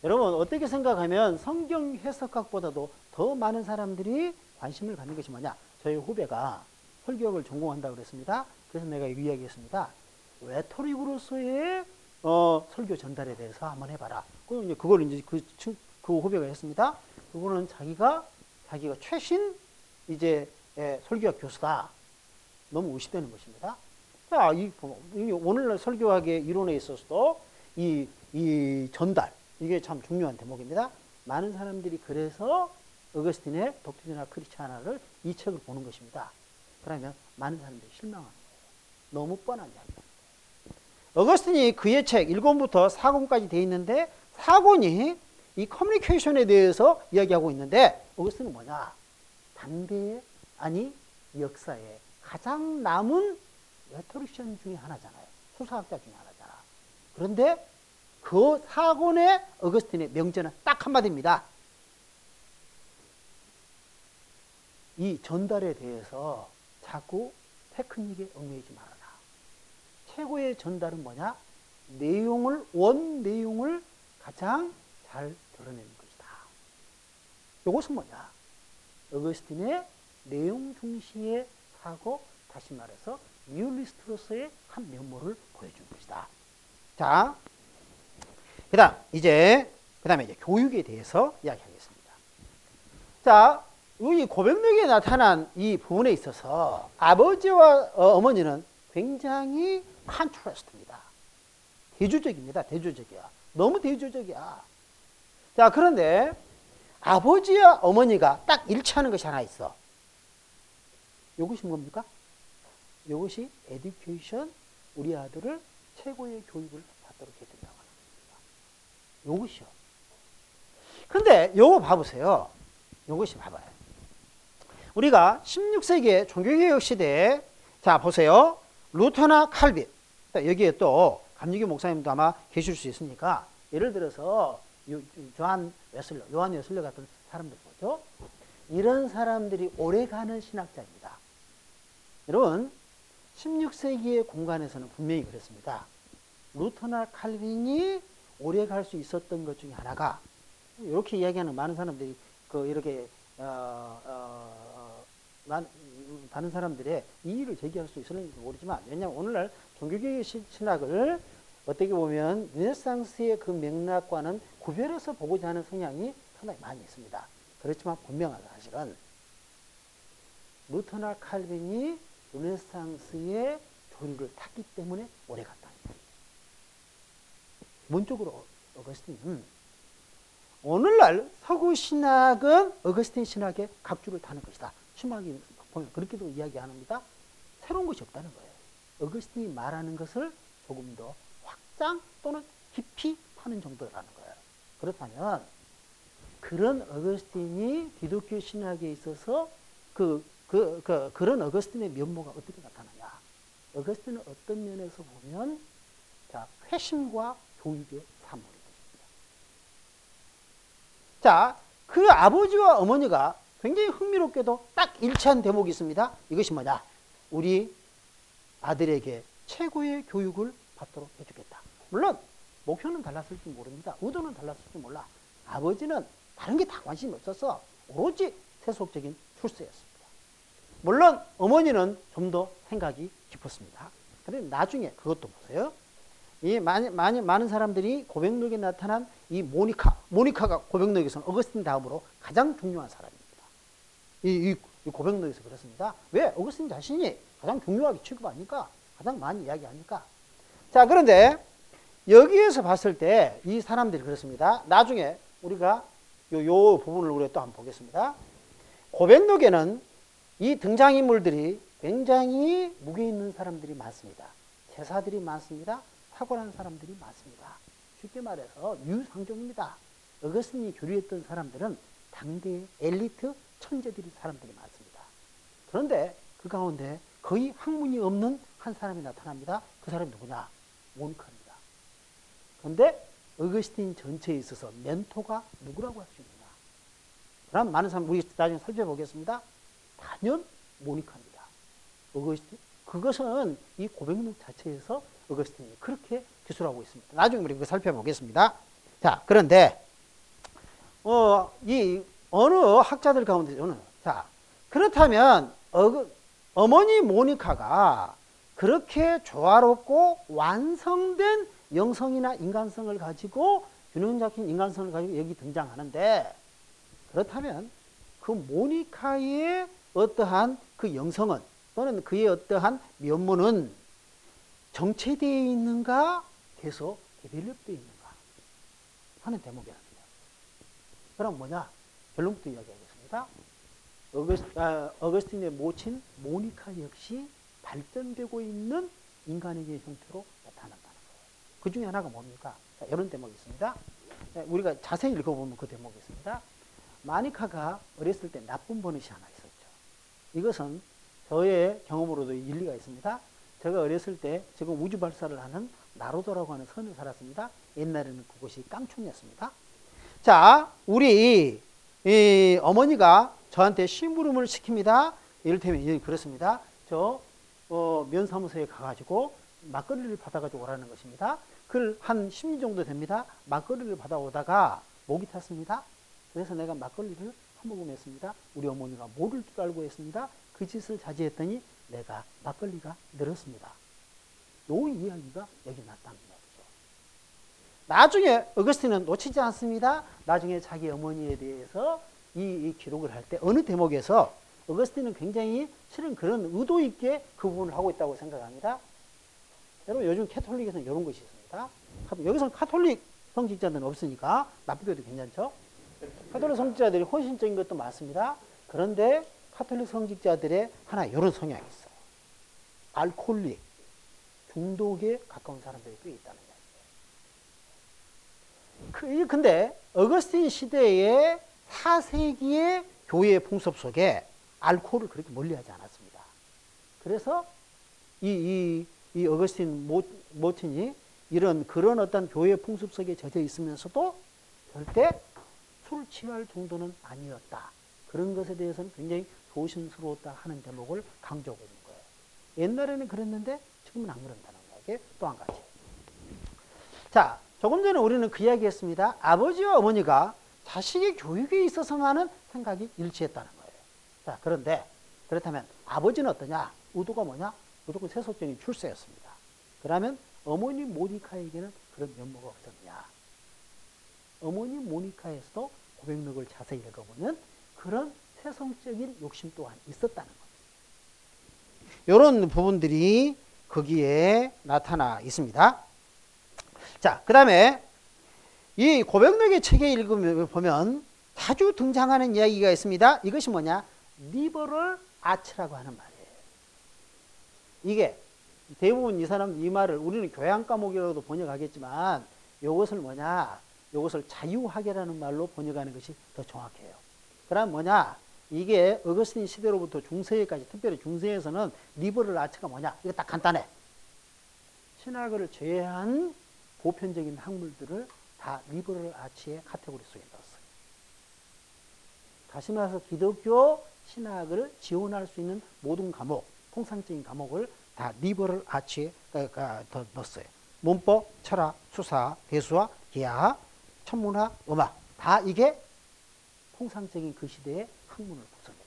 여러분 어떻게 생각하면 성경 해석학보다도 더 많은 사람들이 관심을 갖는 것이 뭐냐? 저희 후배가 설교학을 전공한다고 그랬습니다. 그래서 내가 이야기했습니다. 레토릭으로서의 설교 전달에 대해서 한번 해봐라. 그걸 이제 그 후배가 했습니다. 그거는 자기가 최신 이제 설교학 교수다. 너무 의식되는 것입니다. 자, 오늘날 설교학의 이론에 있어서도 이 전달, 이게 참 중요한 대목입니다. 많은 사람들이 그래서 어거스틴의 독트리나 크리스티아나를 이 책을 보는 것입니다. 그러면 많은 사람들이 실망하는 거예요. 너무 뻔한 이야기입니다. 어거스틴이 그의 책 1권부터 4권까지 되어 있는데 4권이 이 커뮤니케이션에 대해서 이야기하고 있는데 어거스틴은 뭐냐? 당대의 아니 역사에 가장 남은 레토리션 중에 하나잖아요. 수사학자 중에 하나잖아. 그런데 그 4권의 어거스틴의 명제는 딱 한마디입니다. 이 전달에 대해서 자꾸 테크닉에 얽매이지 말아라. 최고의 전달은 뭐냐? 원 내용을 가장 잘 드러내는 것이다. 이것은 뭐냐? 어거스틴의 내용 중시의 사고, 다시 말해서 리얼리스트로서의 한 면모를 보여준 것이다. 자, 그다음에 이제 교육에 대해서 이야기하겠습니다. 자, 이 고백록에 나타난 이 부분에 있어서 아버지와 어머니는 굉장히 컨트라스트입니다. 대조적입니다. 대조적이야. 너무 대조적이야. 자, 그런데 아버지와 어머니가 딱 일치하는 것이 하나 있어. 이것이 뭡니까? 이것이 에듀케이션, 우리 아들을 최고의 교육을 받도록 해준다고 하는 겁니다. 이것이요. 근데 이거 봐보세요. 이것이 봐봐요. 우리가 16세기의 종교개혁 시대에, 자 보세요. 루터나 칼빈, 여기에 또 감리교 목사님도 아마 계실 수 있으니까, 예를 들어서 요한 웨슬러 같은 사람들 보죠. 이런 사람들이 오래가는 신학자입니다. 여러분, 16세기의 공간에서는 분명히 그랬습니다. 루터나 칼빈이 오래 갈 수 있었던 것 중에 하나가, 이렇게 이야기하는 많은 사람들이 이렇게 다른 사람들의 이의를 제기할 수 있을지 모르지만, 왜냐하면 오늘날 종교개혁 신학을 어떻게 보면 르네상스의 그 맥락과는 구별해서 보고자 하는 성향이 상당히 많이 있습니다. 그렇지만 분명한 사실은 루터나 칼빈이 르네상스의 조류를 탔기 때문에 오래 갔다. 문적으로 어거스틴은 오늘날 서구 신학은 어거스틴 신학의 각주를 타는 것이다. 신학이 보면 그렇게도 이야기합니다. 새로운 것이 없다는 거예요. 어거스틴이 말하는 것을 조금 더 확장 또는 깊이 파는 정도라는 거예요. 그렇다면 그런 어거스틴이 기독교 신학에 있어서 그런 어거스틴의 면모가 어떻게 나타나냐? 어거스틴은 어떤 면에서 보면 회심과 교육의 산물이 됩니다. 자, 그 아버지와 어머니가 굉장히 흥미롭게도 딱 일치한 대목이 있습니다. 이것이 뭐냐? 우리 아들에게 최고의 교육을 받도록 해주겠다. 물론 목표는 달랐을지 모릅니다. 의도는 달랐을지 몰라. 아버지는 다른 게 다 관심이 없어서 오로지 세속적인 출세였습니다. 물론 어머니는 좀 더 생각이 깊었습니다. 그런데 나중에 그것도 보세요. 이 많은 사람들이 고백록에 나타난 이 모니카가 고백록에서는 어거스틴 다음으로 가장 중요한 사람입니다. 이 고백록에서 그렇습니다. 왜? 어거스틴 자신이 가장 중요하게 취급하니까, 가장 많이 이야기하니까. 자, 그런데 여기에서 봤을 때 이 사람들이 그렇습니다. 나중에 우리가 요 부분을 우리가 또 한번 보겠습니다. 고백록에는 이 등장인물들이 굉장히 무게 있는 사람들이 많습니다. 제사들이 많습니다. 탁월한 사람들이 많습니다. 쉽게 말해서 유상종입니다. 어거스틴이 교류했던 사람들은 당대의 엘리트 천재들이 사람들이 많습니다. 그런데 그 가운데 거의 학문이 없는 한 사람이 나타납니다. 그 사람이 누구냐? 모니카입니다. 그런데 어거스틴 전체에 있어서 멘토가 누구라고 할 수 있느냐? 그럼 많은 사람 우리 나중에 살펴보겠습니다. 단연 모니카입니다. 어거스틴, 그것은 이 고백록 자체에서 어거스틴이 그렇게 기술하고 있습니다. 나중에 우리 그거 살펴보겠습니다. 자, 그런데 이 어느 학자들 가운데서는, 자, 그렇다면 어머니 모니카가 그렇게 조화롭고 완성된 영성이나 인간성을 가지고 균형 잡힌 인간성을 가지고 여기 등장하는데, 그렇다면 그 모니카의 어떠한 그 영성은 또는 그의 어떠한 면모는 정체되어 있는가? 계속 데벨롭되어 있는가 하는 대목이라는 거예요. 그럼 뭐냐? 결론부터 이야기하겠습니다. 어거스틴의 모친 모니카 역시 발전되고 있는 인간에게 형태로 나타난다는 거예요. 그 중에 하나가 뭡니까? 자, 이런 대목이 있습니다. 우리가 자세히 읽어보면 그 대목이 있습니다. 모니카가 어렸을 때 나쁜 버릇이 하나 있었죠. 이것은 저의 경험으로도 일리가 있습니다. 제가 어렸을 때 지금 우주 발사를 하는 나로도라고 하는 섬에 살았습니다. 옛날에는 그곳이 깡촌이었습니다. 자, 우리 어머니가 저한테 심부름을 시킵니다. 이를테면 그렇습니다. 저 면사무소에 가가지고 막걸리를 받아가지고 오라는 것입니다. 그걸 한 10년 정도 됩니다. 막걸리를 받아오다가 목이 탔습니다. 그래서 내가 막걸리를 한 모금 했습니다. 우리 어머니가 모를 줄 알고 했습니다. 그 짓을 자제했더니 내가 막걸리가 늘었습니다. 요 이야기가 여기 났다는 이야기죠. 나중에 어거스틴은 놓치지 않습니다. 나중에 자기 어머니에 대해서 이 기록을 할 때 어느 대목에서 어거스틴은 굉장히 실은 그런 의도 있게 그 부분을 하고 있다고 생각합니다. 여러분 요즘 캐톨릭에서는 이런 것이 있습니다. 여기서는 카톨릭 성직자들은 없으니까 나쁘게도 괜찮죠. 카톨릭 성직자들이 헌신적인 것도 많습니다. 그런데 카톨릭 성직자들의 하나 이런 성향이 있어요. 알코올릭, 중독에 가까운 사람들이 꽤 있다는 이야기예요. 근데 어거스틴 시대의 4세기의 교회의 풍습 속에 알코올을 그렇게 멀리하지 않았습니다. 그래서 이 어거스틴 모친이 그런 어떤 교회의 풍습 속에 젖어 있으면서도 절대 술 취할 정도는 아니었다. 그런 것에 대해서는 굉장히 조심스러웠다 하는 대목을 강조하고 있는 거예요. 옛날에는 그랬는데 지금은 안 그런다는 이야기. 또 한 가지. 자, 조금 전에 우리는 그 이야기 했습니다. 아버지와 어머니가 자식의 교육에 있어서만은 생각이 일치했다는 거예요. 자, 그런데 그렇다면 아버지는 어떠냐? 의도가 뭐냐? 무조건 세속적인 출세였습니다. 그러면 어머니 모니카에게는 그런 면모가 없었냐? 어머니 모니카에서도 고백록을 자세히 읽어보면 그런 세속적인 욕심 또한 있었다는 겁니다. 이런 부분들이 거기에 나타나 있습니다. 자, 그 다음에 이 고백록의 책에 읽으면 자주 등장하는 이야기가 있습니다. 이것이 뭐냐? 리버럴 아츠라고 하는 말이에요. 이게 대부분 이 사람 이 말을 우리는 교양 과목이라고도 번역하겠지만 이것을 뭐냐? 이것을 자유학이라는 말로 번역하는 것이 더 정확해요. 그럼 뭐냐? 이게 어거스틴 시대로부터 중세기까지, 특별히 중세에서는 리버럴 아츠가 뭐냐? 이거 딱 간단해. 신학을 제외한 보편적인 학문들을 다 리버럴 아츠의 카테고리 속에 넣었어요. 다시 말해서 기독교 신학을 지원할 수 있는 모든 과목, 통상적인 과목을 다 리버럴 아츠에 더 넣었어요. 문법, 철학, 수사, 대수학, 기하, 천문학, 음악 다 이게 통상적인 그 시대의 학문을 구성했어.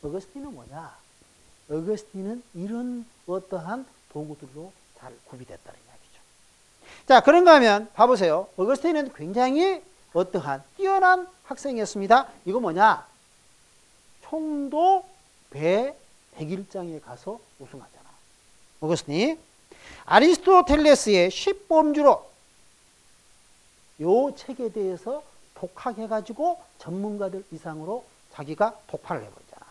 어거스틴은 뭐냐? 어거스틴은 이런 어떠한 도구들로 잘 구비됐다는 이야기죠. 자, 그런가 하면 봐보세요. 어거스틴은 굉장히 어떠한 뛰어난 학생이었습니다. 이거 뭐냐? 총도 배 101장에 가서 우승하잖아. 어거스틴이 아리스토텔레스의 10범주로 요 책에 대해서 독학해가지고 전문가들 이상으로 자기가 독파를 해버리잖아.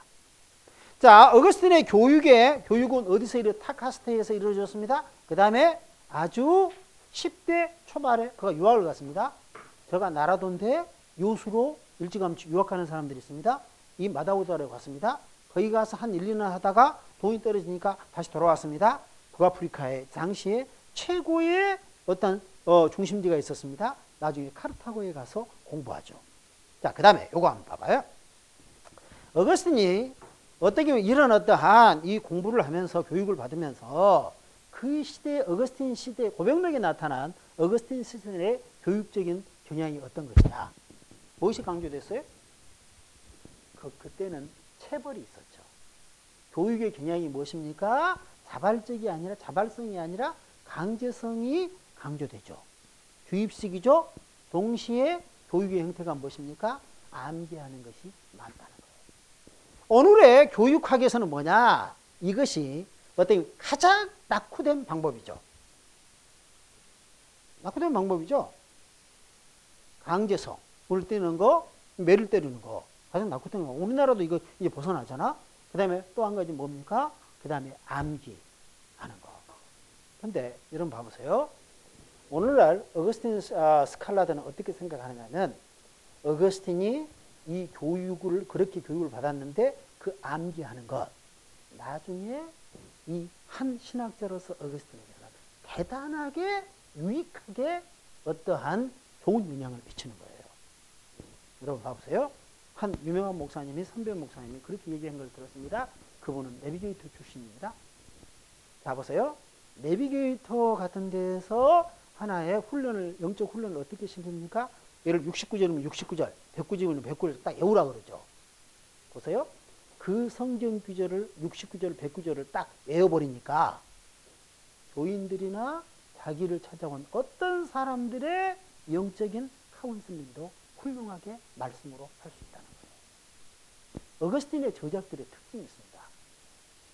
자, 어거스틴의 교육은 어디서 타카스테에서 이루어졌습니다. 그 다음에 아주 10대 초반에 그가 유학을 갔습니다. 제가 나라돈데 요수로 일찌감치 유학하는 사람들이 있습니다. 이 마다우다로 갔습니다. 거기 가서 한 1, 2년 하다가 돈이 떨어지니까 다시 돌아왔습니다. 북아프리카의 당시에 최고의 어떤 중심지가 있었습니다. 나중에 카르타고에 가서 공부하죠. 자, 그 다음에 요거 한번 봐봐요. 어거스틴이 어떻게 보면 이런 어떠한 이 공부를 하면서 교육을 받으면서 그 시대, 어거스틴 시대, 고백록에 나타난 어거스틴 시대의 교육적인 경향이 어떤 것이냐. 무엇이 강조됐어요? 그때는 체벌이 있었죠. 교육의 경향이 무엇입니까? 자발성이 아니라 강제성이 강조되죠. 주입식이죠. 동시에 교육의 형태가 무엇입니까? 암기하는 것이 많다는 거예요. 오늘의 교육학에서는 뭐냐? 이것이 어떤 가장 낙후된 방법이죠. 낙후되는 방법이죠. 강제성, 물 때리는 거, 매를 때리는 거. 가장 낙후되는 거. 우리나라도 이거 이제 벗어나잖아. 그 다음에 또 한 가지 뭡니까? 그 다음에 암기하는 거. 근데 여러분 봐보세요. 오늘날 어거스틴 스칼라드는 어떻게 생각하느냐면 어거스틴이 이 교육을 그렇게 교육을 받았는데 그 암기하는 것 나중에 이 한 신학자로서 어거스틴에게는 대단하게 유익하게 어떠한 좋은 영향을 미치는 거예요. 여러분 봐보세요. 한 유명한 목사님이 선배 목사님이 그렇게 얘기한 걸 들었습니다. 그분은 내비게이터 출신입니다. 자 보세요. 내비게이터 같은 데서 하나의 훈련을 영적 훈련을 어떻게 시킵니까? 예를 69절이면 69절, 109절이면 109절 딱 외우라 그러죠. 보세요. 그 성경 구절을 69절, 109절을 딱 외워버리니까 교인들이나 자기를 찾아온 어떤 사람들의 영적인 카운슬링도 훌륭하게 말씀으로 할 수 있다는 거예요. 어거스틴의 저작들의 특징이 있습니다.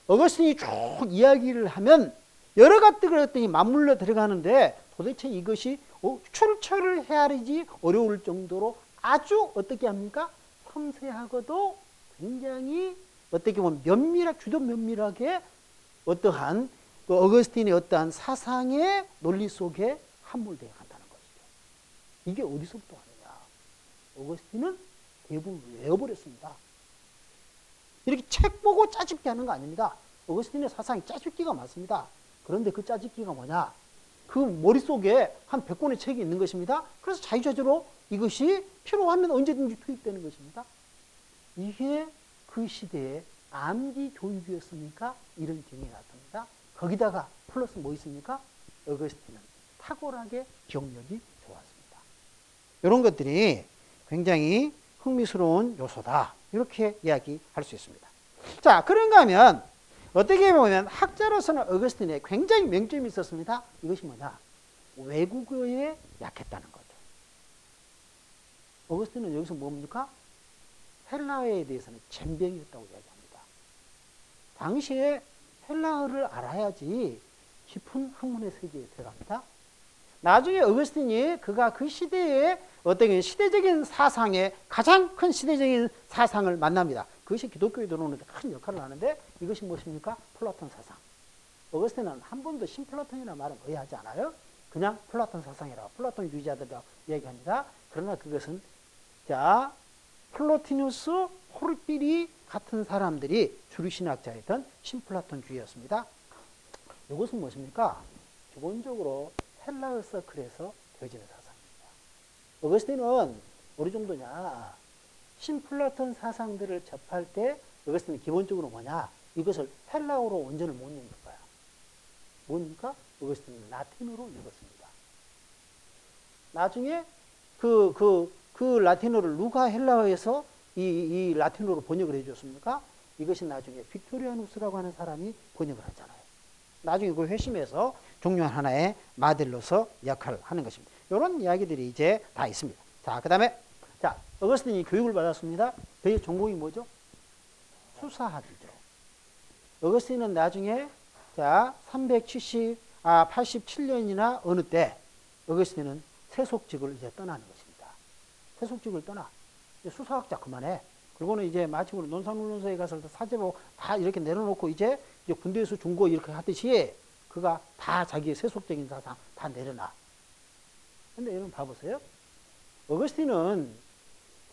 어거스틴이 쭉 이야기를 하면 여러 가지들이 맞물려 들어가는데 도대체 이것이 출처를 헤아리지 어려울 정도로 아주 어떻게 합니까? 섬세하고도 굉장히 어떻게 보면 주도 면밀하게 어떠한 그 어거스틴의 어떠한 사상의 논리 속에 함몰되어 간다는 것이죠. 이게 어디서부터 하느냐? 어거스틴은 대부분 외워버렸습니다. 이렇게 책 보고 짜집기 하는 거 아닙니다. 어거스틴의 사상이 짜집기가 많습니다. 그런데 그 짜집기가 뭐냐? 그 머릿속에 한 100권의 책이 있는 것입니다. 그래서 자유자재로 이것이 필요하면 언제든지 투입되는 것입니다. 이게 그 시대의 암기 교육이었으니까 이런 경향이 나타납니다. 거기다가 플러스 뭐 있습니까? 어거스틴은 탁월하게 기억력이 좋았습니다. 이런 것들이 굉장히 흥미스러운 요소다. 이렇게 이야기할 수 있습니다. 자, 그런가 하면 어떻게 보면 학자로서는 어거스틴에 굉장히 명점이 있었습니다. 이것이 뭐냐? 외국어에 약했다는 거죠. 어거스틴은 여기서 뭡니까? 헬라어에 대해서는 젬병이었다고 이야기합니다. 당시에 헬라어를 알아야지 깊은 학문의 세계에 들어갑니다. 나중에 어거스틴이 그가 그 시대의 어떤 시대적인 사상의 가장 큰 시대적인 사상을 만납니다. 그것이 기독교에 들어오는데 큰 역할을 하는데 이것이 무엇입니까? 플라톤 사상. 어거스틴은 한 번도 신플라톤이라는 말은 거의 하지 않아요. 그냥 플라톤 사상이라고 플라톤 유지자들이라고 이야기합니다. 그러나 그것은 자 플로티누스, 호르필이 같은 사람들이 주류 신학자였던 신플라톤주의였습니다. 이것은 무엇입니까? 기본적으로 헬라어 서클에서 되어지는 사상입니다. 어거스틴은 어느 정도냐? 신플라톤 사상들을 접할 때 어거스틴은 기본적으로 뭐냐? 이것을 헬라어로 원전을 못 읽는 거야. 뭡니까? 어거스틴은 라틴어로 읽었습니다. 나중에 그 라틴어를 누가 헬라어에서 이 라틴어로 번역을 해줬습니까? 이것이 나중에 빅토리아누스라고 하는 사람이 번역을 하잖아요. 나중에 그걸 회심해서 중요한 하나의 마델로서 역할을 하는 것입니다. 이런 이야기들이 이제 다 있습니다. 자, 그 다음에 자, 어거스틴이 교육을 받았습니다. 그의 전공이 뭐죠? 수사학이죠. 어거스틴은 나중에 자, 87년이나 어느 때 어거스틴은 세속직을 이제 떠나는 것입니다. 세속직을 떠나. 수사학자 그만해. 그리고는 이제 마침으로 논산훈련소에 가서 사제복 다 이렇게 내려놓고 이제 군대에서 준 거 이렇게 하듯이 그가 다 자기의 세속적인 사상 다 내려놔. 근데 여러분 봐보세요. 어거스틴은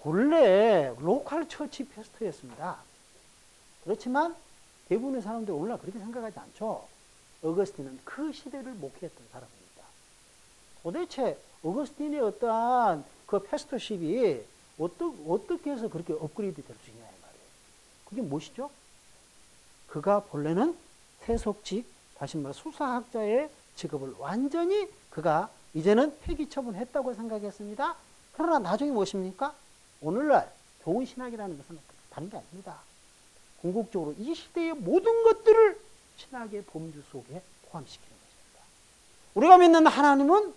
본래 로컬 처치 패스터였습니다. 그렇지만 대부분의 사람들이 오늘날 그렇게 생각하지 않죠. 어거스틴은 그 시대를 목회했던 사람입니다. 도대체 어거스틴의 어떠한 그 패스터십이 어떻게 해서 그렇게 업그레이드 될 수 있냐 이 말이에요. 그게 무엇이죠? 그가 본래는 세속직, 다시 말해 수사학자의 직업을 완전히 그가 이제는 폐기 처분했다고 생각했습니다. 그러나 나중에 무엇입니까? 오늘날 좋은 신학이라는 것은 다른 게 아닙니다. 궁극적으로 이 시대의 모든 것들을 신학의 범주 속에 포함시키는 것입니다. 우리가 믿는 하나님은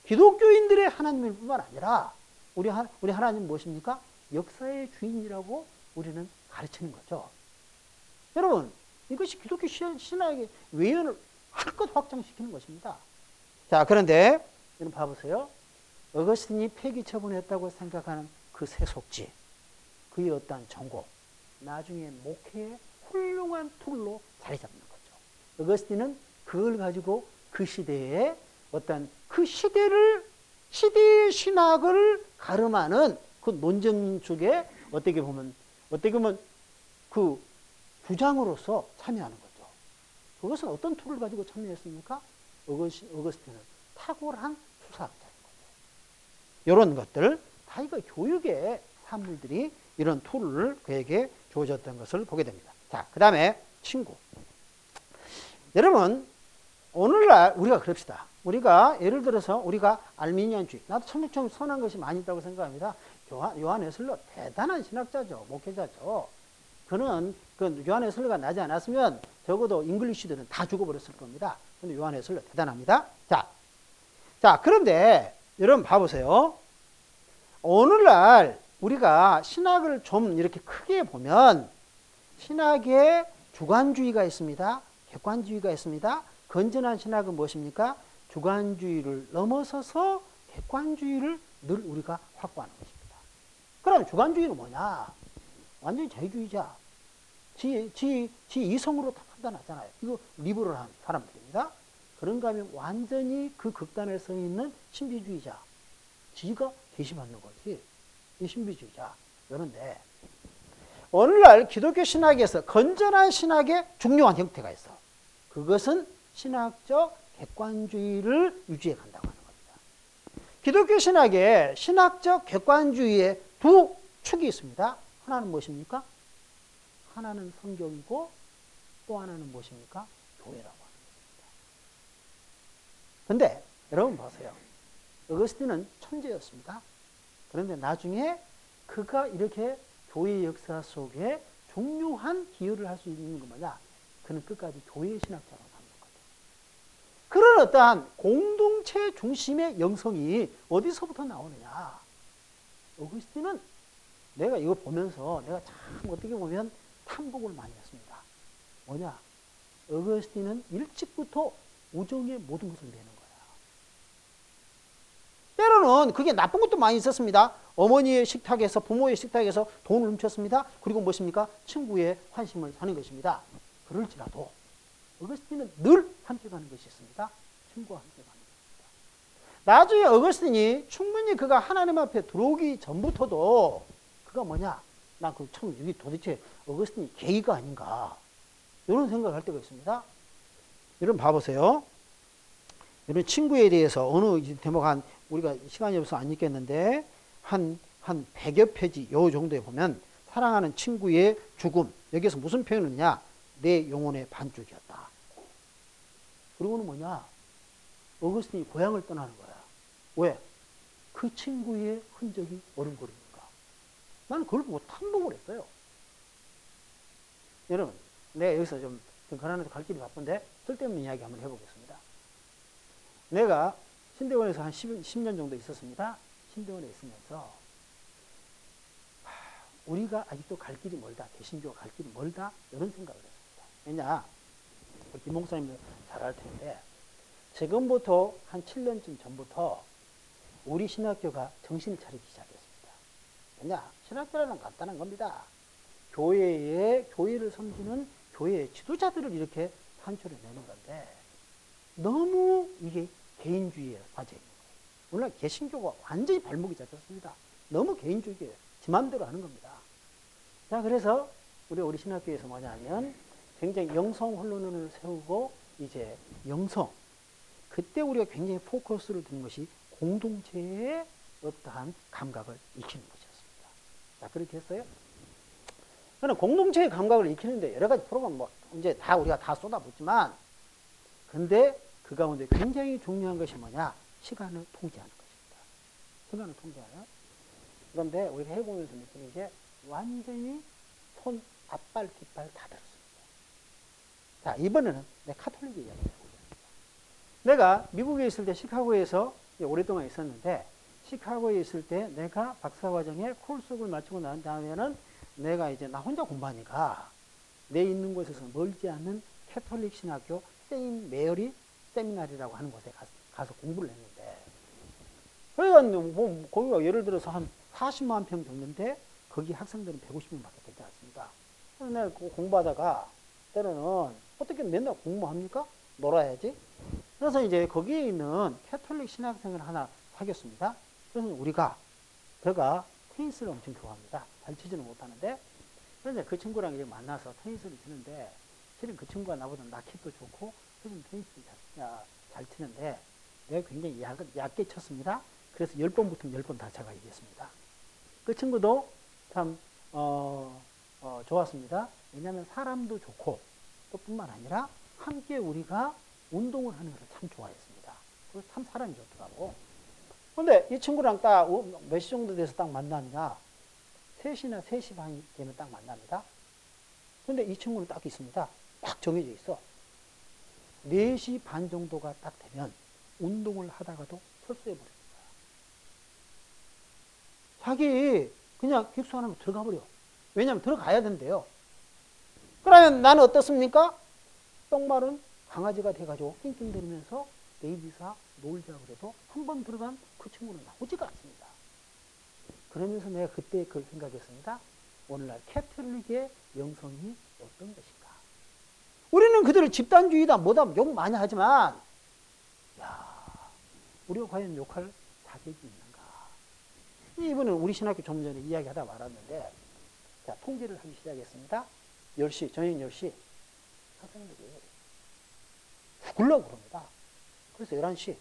기독교인들의 하나님일 뿐만 아니라 우리 하나님 무엇입니까? 역사의 주인이라고 우리는 가르치는 거죠. 여러분, 이것이 기독교 신학의 외연을 한껏 확장시키는 것입니다. 자, 그런데 여러분 봐보세요. 어거스틴이 폐기 처분했다고 생각하는 그 세속지, 그의 어떠한 정곡, 나중에 목회의 훌륭한 툴로 자리 잡는 거죠. 어거스틴은 그걸 가지고 그 시대에 어떤 그 시대의 신학을 가름하는 그 논쟁 속에 어떻게 보면 그 부장으로서 참여하는 거죠. 그것은 어떤 툴을 가지고 참여했습니까? 어거스틴은 탁월한 수사학자인 거죠. 이런 것들, 다 이거 교육의 산물들이 이런 툴을 그에게 주어졌던 것을 보게 됩니다. 자, 그 다음에 친구. 여러분, 오늘날 우리가 그럽시다. 우리가 예를 들어서 우리가 알미니안주의, 나도 참 선한 것이 많이 있다고 생각합니다. 요한 웨슬러 대단한 신학자죠. 목회자죠. 그는 요한 웨슬러가 나지 않았으면 적어도 잉글리시들은 다 죽어버렸을 겁니다. 근데 요한 웨슬러 대단합니다. 자, 그런데 여러분 봐보세요. 오늘날 우리가 신학을 좀 이렇게 크게 보면 신학에 주관주의가 있습니다. 객관주의가 있습니다. 건전한 신학은 무엇입니까? 주관주의를 넘어서서 객관주의를 늘 우리가 확보하는 것입니다. 그럼 주관주의는 뭐냐? 완전히 자유주의자. 지 이성으로 다 판단하잖아요. 이거 리버럴한 사람들입니다. 그런가 하면 완전히 그 극단에 서 있는 신비주의자. 지가 계시받는 거지. 이 신비주의자. 그런데 오늘날 기독교 신학에서 건전한 신학의 중요한 형태가 있어. 그것은 신학적 객관주의를 유지해 간다고 하는 겁니다. 기독교 신학에 신학적 객관주의의 두 축이 있습니다. 하나는 무엇입니까? 하나는 성경이고 또 하나는 무엇입니까? 교회라고 하는 것입니다. 그런데 여러분 보세요. 어거스틴은 천재였습니다. 그런데 나중에 그가 이렇게 교회 역사 속에 중요한 기여를 할 수 있는 건 뭐냐? 그는 끝까지 교회 신학자로 남는 거죠. 그런 어떠한 공동체 중심의 영성이 어디서부터 나오느냐? 어거스틴은 내가 이거 보면서 내가 참 어떻게 보면 탐복을 많이 했습니다. 뭐냐? 어거스틴은 일찍부터 우정의 모든 것을 내는 거야. 때로는 그게 나쁜 것도 많이 있었습니다. 어머니의 식탁에서, 부모의 식탁에서 돈을 훔쳤습니다. 그리고 무엇입니까? 친구의 환심을 사는 것입니다. 그럴지라도 어거스틴은 늘 함께 가는 것이 있습니다. 친구와 함께 가는 것입니다. 나중에 어거스틴이 충분히 그가 하나님 앞에 들어오기 전부터도 그가 뭐냐? 난 그 참 이게 도대체 어거스틴이 게이가 아닌가? 이런 생각을 할 때가 있습니다. 여러분 봐보세요. 여러분 친구에 대해서 어느 대목 한 우리가 시간이 없어서 안 읽겠는데 한 100여 페이지 요 정도에 보면 사랑하는 친구의 죽음. 여기서 무슨 표현을 했냐? 내 영혼의 반쪽이었다. 그리고는 뭐냐? 어거스틴이 고향을 떠나는 거야. 왜? 그 친구의 흔적이 어른거리니까. 나는 그걸 보고 탐복을 했어요. 여러분, 내가 여기서 좀 가난해서 갈 길이 바쁜데 쓸데없는 이야기 한번 해보겠습니다. 내가 신대원에서 한 10년 정도 있었습니다. 신대원에 있으면서 우리가 아직도 갈 길이 멀다. 개신교가 갈 길이 멀다. 이런 생각을 했습니다. 왜냐? 김 목사님도 잘 알 텐데 지금부터 한 7년쯤 전부터 우리 신학교가 정신을 차리기 시작했습니다. 왜냐? 신학교라는 건 간단한 겁니다. 교회를 섬기는 교회의 지도자들을 이렇게 산출해내는 건데 너무 이게 개인주의에 빠져 있는 거예요. 물론 개신교가 완전히 발목이 잡혔습니다. 너무 개인주의예요. 지 맘대로 하는 겁니다. 자, 그래서 우리 신학교에서 뭐냐면 굉장히 영성 혼론론을 세우고 이제 영성. 그때 우리가 굉장히 포커스를 두는 것이 공동체의 어떠한 감각을 익히는 것이었습니다. 자, 그렇게 했어요. 그러나 공동체의 감각을 익히는데 여러 가지 프로그램 뭐 이제 다 우리가 다 쏟아붓지만 근데 그 가운데 굉장히 중요한 것이 뭐냐? 시간을 통제하는 것입니다. 시간을 통제하요. 그런데 우리가 해보면서 느끼는 게 완전히 손, 앞발, 뒷발 다 들었습니다. 자, 이번에는 내 카톨릭 이야기 해보겠습니다. 내가 미국에 있을 때 시카고에서 오랫동안 있었는데 시카고에 있을 때 내가 박사과정에 코र्스를 마치고 난 다음에는 내가 이제 나 혼자 공부하니까 내 있는 곳에서 멀지 않는 캐톨릭 신학교 세인 메어리 세미나리라고 하는 곳에 가서 공부를 했는데 그러니까 뭐 거기가 예를 들어서 한 40만 평 정도인데 거기 학생들은 150명밖에 되지 않습니다. 그래서 내가 공부하다가 때로는 어떻게 맨날 공부합니까? 놀아야지. 그래서 이제 거기에 있는 캐톨릭 신학생을 하나 사귀었습니다. 그래서 제가 테니스를 엄청 좋아합니다. 잘 치지는 못하는데. 그래서 그 친구랑 이제 만나서 테니스를 치는데, 실은 그 친구가 나보다 라켓도 좋고, 실은 테니스를 잘 치는데, 내가 굉장히 얕게 쳤습니다. 그래서 10번 붙으면 10번 다 제가 이겼습니다. 그 친구도 참, 좋았습니다. 왜냐하면 사람도 좋고, 또 뿐만 아니라 함께 우리가 운동을 하는 것을 참 좋아했습니다. 그래서 참 사람이 좋더라고. 근데 이 친구랑 딱 몇 시 정도 돼서 딱 만나느냐? 3시나 3시 반이 되면 딱 만납니다. 근데 이 친구는 딱 있습니다. 딱 정해져 있어. 4시 반 정도가 딱 되면 운동을 하다가도 철수해버립니다. 자기 그냥 깁스 안 하면 들어가 버려. 왜냐하면 들어가야 된대요. 그러면 나는 어떻습니까? 똥마른 강아지가 돼가지고 낑낑대면서 레이디사 놀자 그래도 한 번 들어간 그 친구는 나오지가 않습니다. 그러면서 내가 그때 그걸 생각했습니다. 오늘날 캐톨릭의 영성이 어떤 것인가. 우리는 그들을 집단주의다 뭐다 욕 많이 하지만 우리가 과연 욕할 자격이 있는가. 이분은 우리 신학교 좀 전에 이야기하다 말았는데, 자, 통제를 하기 시작했습니다. 10시, 저녁 10시 학생들이 죽으려고 그럽니다. 그래서 11시.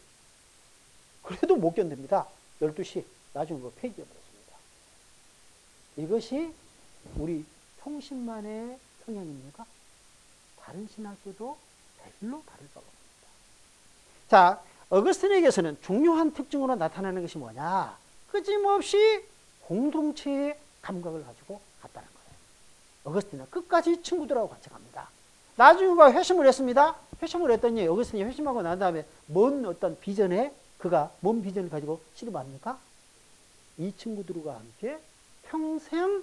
그래도 못 견딥니다. 12시. 나중에 그거 폐기해버렸습니다. 이것이 우리 평신만의 성향입니까? 다른 신학교도 별로 다를 바가 없습니다. 자, 어거스틴에게서는 중요한 특징으로 나타나는 것이 뭐냐? 끊임없이 공동체의 감각을 가지고 갔다는 거예요. 어거스틴은 끝까지 친구들하고 같이 갑니다. 나중에 회심을 했습니다. 회심을 했더니 어거스틴이 회심하고 난 다음에 뭔 어떤 비전에 그가 뭔 비전을 가지고 실험합니까? 이 친구들과 함께 평생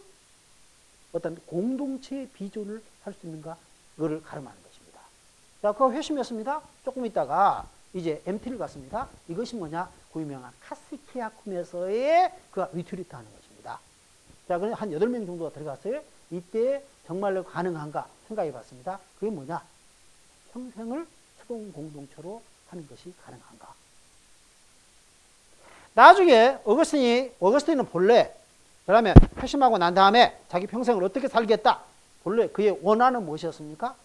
어떤 공동체의 비전을 할 수 있는가? 그거를 가름하는 것입니다. 자, 그거 회심했습니다. 조금 있다가 이제 MT를 갔습니다. 이것이 뭐냐? 그 유명한 카스키아쿰에서의 그 리트리트 하는 것입니다. 자, 그래서 한 8명 정도가 들어갔어요. 이때 정말로 가능한가 생각해 봤습니다. 그게 뭐냐? 평생을 수동 공동체로 하는 것이 가능한가? 나중에 어거스틴은 본래, 그다음에 회심하고 난 다음에 자기 평생을 어떻게 살겠다. 본래 그의 원한은 무엇이었습니까?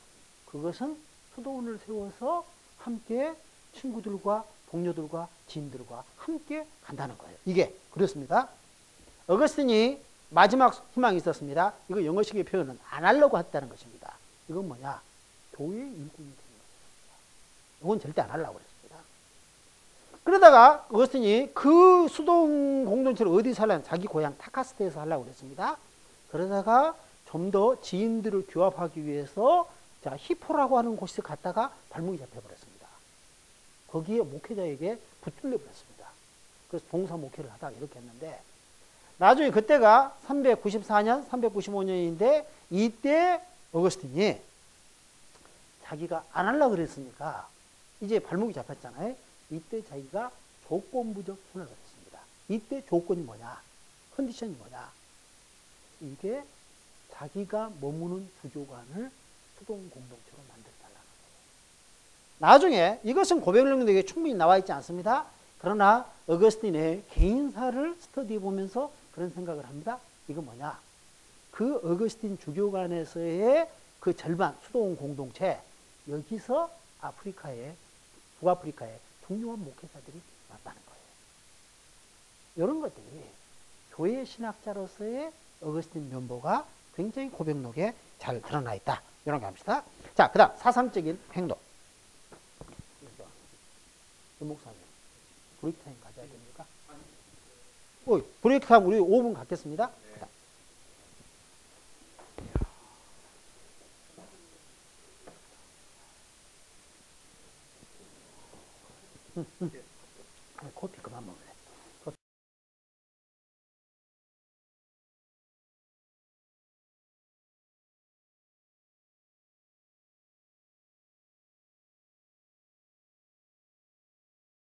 그것은 수도원을 세워서 함께 친구들과 동료들과 지인들과 함께 간다는 거예요. 이게 그렇습니다. 어거스틴이 마지막 희망이 있었습니다. 이거 영어식의 표현은 안 하려고 했다는 것입니다. 이건 뭐냐? 교회의 일꾼이 되는 것입니다. 이건 절대 안 하려고 그랬습니다. 그러다가 어거스틴이 그 수동 공동체를 어디서 하려면 자기 고향 타카스테에서 하려고 그랬습니다. 그러다가 좀 더 지인들을 규합하기 위해서 자, 히포라고 하는 곳에 갔다가 발목이 잡혀버렸습니다. 거기에 목회자에게 붙들려 버렸습니다. 그래서 봉사 목회를 하다가 이렇게 했는데, 나중에 그때가 394년, 395년인데 이때 어거스틴이 자기가 안 하려고 그랬으니까 이제 발목이 잡혔잖아요. 이때 자기가 조건부적 선언을 했습니다. 이때 조건이 뭐냐? 컨디션이 뭐냐? 이게 자기가 머무는 주교관을 수동 공동체로 만들어달라는 거예요. 나중에 이것은 고백력에게 충분히 나와 있지 않습니다. 그러나 어거스틴의 개인사를 스터디해 보면서 그런 생각을 합니다. 이거 뭐냐? 그 어거스틴 주교관에서의 그 절반 수동 공동체, 여기서 북아프리카에 중요한 목회자들이 왔다는 거예요. 이런 것들이 교회 신학자로서의 어거스틴 면모가 굉장히 고백록에 잘 드러나 있다. 이런 거 합시다. 자, 그 다음 사상적인 행동. 목사님, 브레이크 타임 가져야 됩니까? 브레이크 타임 우리 5분 갖겠습니다. 커피 그만 먹을래.